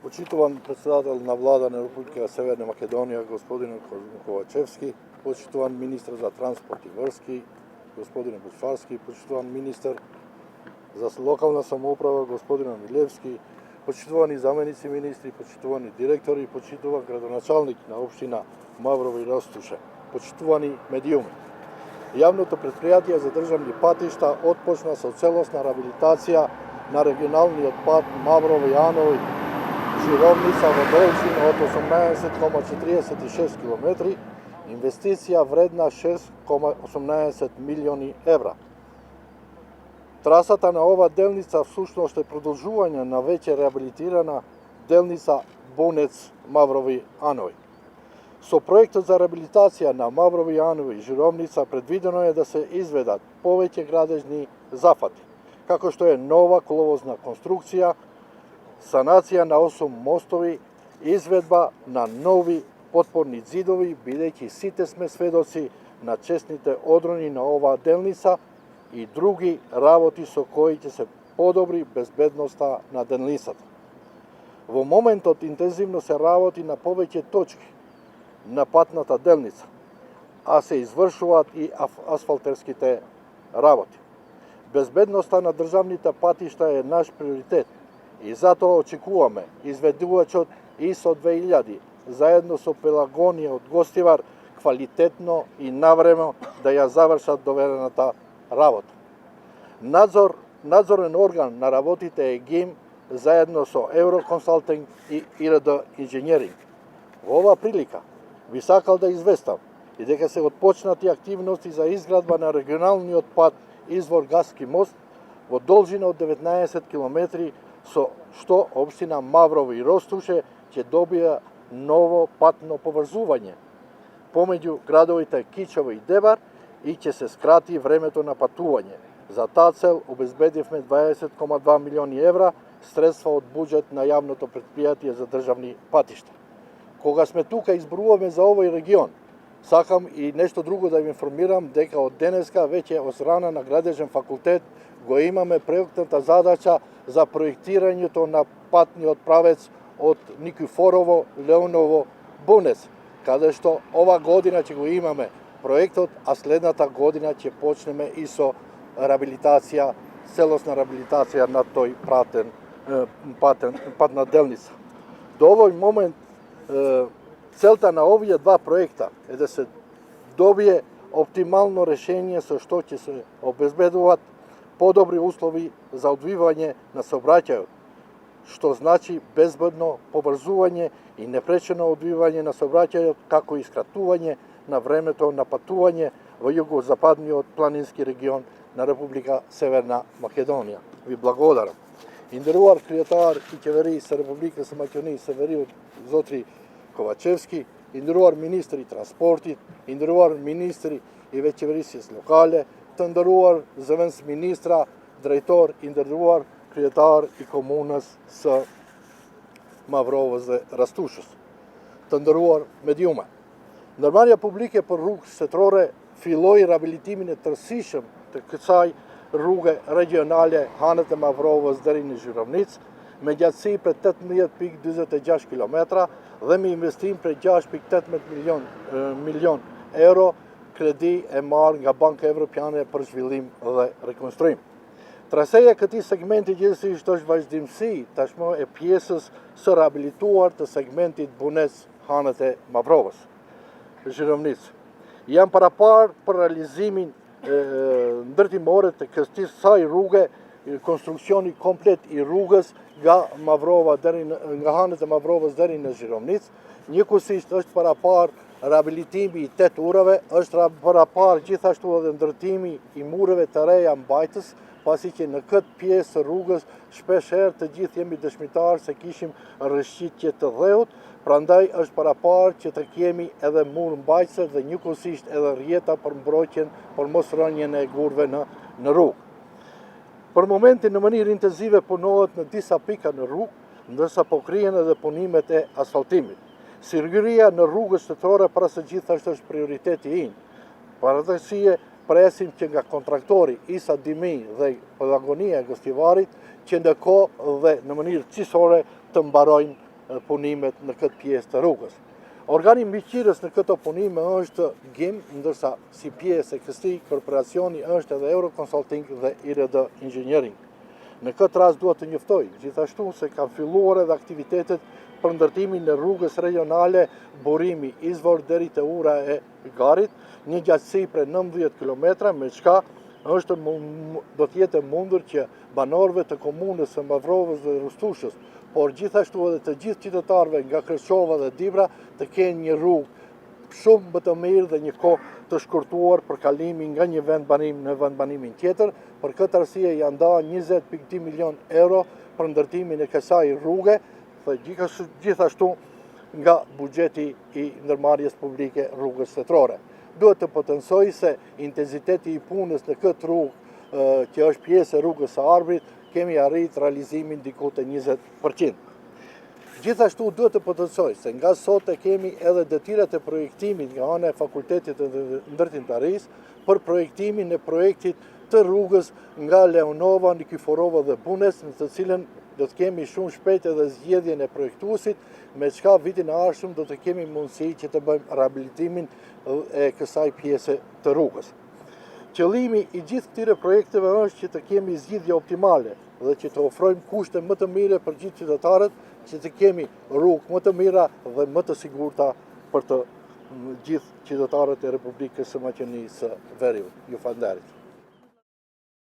Почитуван председател на влада на Република Северна Македонија, господин Ковачевски, почитуван министр за транспорт и врски, господин Бушварски, почитуван министр за локална самоуправа, господин Милевски, почитувани заменици министри, почитувани директори, почитуван градоначалник на општина Маврово и Ростуше, почитувани медиуми. Јавното предпријатие за државни патишта отпочна со целосна реабилитација на регионалниот пат Маврово и Јанови Жировница во должина од 18,46 км, инвестиција вредна 6,18 милиони евра. Трасата на ова делница всушност е продолжување на веќе реабилитирана делница Бонец Маврово Анови. Со проектот за реабилитација на Маврово Анови Жировница предвидено е да се изведат повеќе градежни зафати, како што е нова коловозна конструкција, санација на 8 мостови, изведба на нови потпорни зидови, бидејќи сите сме сведоци на честните одрони на оваа делница и други работи со кои ќе се подобри безбедноста на делницата. Во моментот интензивно се работи на повеќе точки на патната делница, а се извршуваат и асфалтерските работи. Безбедноста на државните патишта е наш приоритет и затоа очекуваме изведувачот ИСО 2000 заедно со Пелагонија од Гостивар квалитетно и навреме да ја завршат доверената работа. Надзорен орган на работите е ГИМ заедно со Евроконсалтинг и ИРД Инженеринг. Во оваа прилика би сакал да известам и дека се отпочнати активности за изградба на регионалниот пат Извор Гаски мост во должина од 19 км, со што општина Маврово и Ростуше ќе добија ново патно поврзување помеѓу градовите Кичево и Дебар и ќе се скрати времето на патување. За таа цел обезбедивме 20,2 милиони евра средства од буџет на јавното предпријатие за државни патишта. Кога сме тука изборуваме за овој регион, сакам и нешто друго да ви информирам дека од денеска веќе од страна на градежен факултет го имаме проектната задача за проектирањето на патниот правец од Никифорово, Леоново, Бунец, каде што ова година ќе го имаме проектот, а следната година ќе почнеме и со реабилитација, целосна реабилитација на тој патна делница. До овој момент целта на овие два проекта е да се добие оптимално решение со што ќе се обезбедуваат подобри услови за одвивање на сообраќајот, што значи безбедно поврзување и непречено одвивање на сообраќајот, како и скратување на времето на патување во југозападниот планински регион на Република Северна Македонија. Ви благодарам. Индерувар кријатар и ќевери со Република Македонија Севери Зотри Ковачевски, индерувар министри транспорти, индерувар министри и веќе с локале, тенderuar zëvendës ministra, drejtor, inderuar kryetar i komunës së Mavrovës dhe Rastushës. Të nderuar mediume. Ndërmarrja publike për rrugë shtetërore filloi riabilitimin e tërësishëm të kësaj rrugë regionale hanët e Mavrovës deri në Zhyrovnicë, me gjatësi për 18,46 km dhe me investim për 6,18 milion euro, kredi e marrë nga Banka Evropiane për zhvillim dhe rekonstruim. Traseja e këtij segmenti gjithsesi është vazhdimsi tashmë e pjesës së rehabilituar të segmentit Bunec hanët e Mavrovës, Zhyrovnicë. Janë parapar për realizimin ndërtimore të kësaj rruge, konstruksioni komplet i rrugës nga hanët e Mavrovës deri në Zhyrovnicë. Njëkohësisht është parapar rehabilitimi i 8 urave, është parapar gjithashtu edhe ndërtimi i mureve të reja mbajtës, pasi që në këtë pjesë të rrugës shpeshherë të gjithë jemi dëshmitar se kishim rrëshqitje të dheut, prandaj është parapar që të kemi edhe mur mbajtëse dhe njëkohësisht edhe rjeta për mbrojtjen, për mos rënjen e gurve në rrugë. Për momentin në mënyrë intenzive punohet në disa pika në rrugë, ndërsa po krihen edhe punimet e asfaltimit. Siguria në rrugës shtetërore para së gjithashtu është prioriteti im. Paradoksie presim që nga kontraktori Isa Dimi dhe Pelagonia e Gostivarit që ndërkohë dhe në mënyrë cisore të mbarojnë punimet në këtë pjesë të rrugës. Organi mbikëqyrës në këto punime është GIM, ndërsa si pjesë e këtij korporacioni është edhe Euroconsulting dhe IRD Engineering. Në këtë rast duhet të njoftoj gjithashtu se kanë filluar edhe aktivitetet për ndërtimin e rrugës rajonale burimi Izvor deri te ura e Garit, një gjatësi prej 19 km, me çka do të jetë mundur që banorëve të komunës së Mbavrovës dhe Rustushës, por gjithashtu edhe të gjithë qytetarëve nga Kërçova dhe Dibra të kenë një rrugë shumë më të mirë dhe një kohë të shkurtuar për kalimin nga një vend banim në vend banimin tjetër. Për këtë arsye janë ndarë 20.2 milion euro për ndërtimin e kësaj rruge, dhe gjithashtu nga buxheti i ndërmarrjes publike rrugës shtetërore. Duhet të potencoj se intensiteti i punës në këtë rrugë, që është pjesë e rrugës së Arbrit, kemi arrit realizimin diku te 20%. Gjithashtu duhet të potencoj se nga sot e kemi edhe detyrat e projektimit nga ana e Fakultetit të Ndërtimtarisë për projektimin e projektit të rrugës nga Leonova, Nikiforova dhe Bunes, në të cilën do të kemi shumë shpejt edhe zgjedhjen e projektuesit, me çka vitin e ardhshëm do të kemi mundësi që të bëjmë rehabilitimin e kësaj pjese të rrugës. Qëllimi i gjithë këtyre projekteve është që të kemi zgjidhje optimale dhe që të ofrojmë kushte më të mira për gjithë qytetarët, që të kemi rrugë më të mira dhe më të sigurta për të gjithë qytetarët e Republikës së Maqedonisë së Veriut. Ju falenderoj.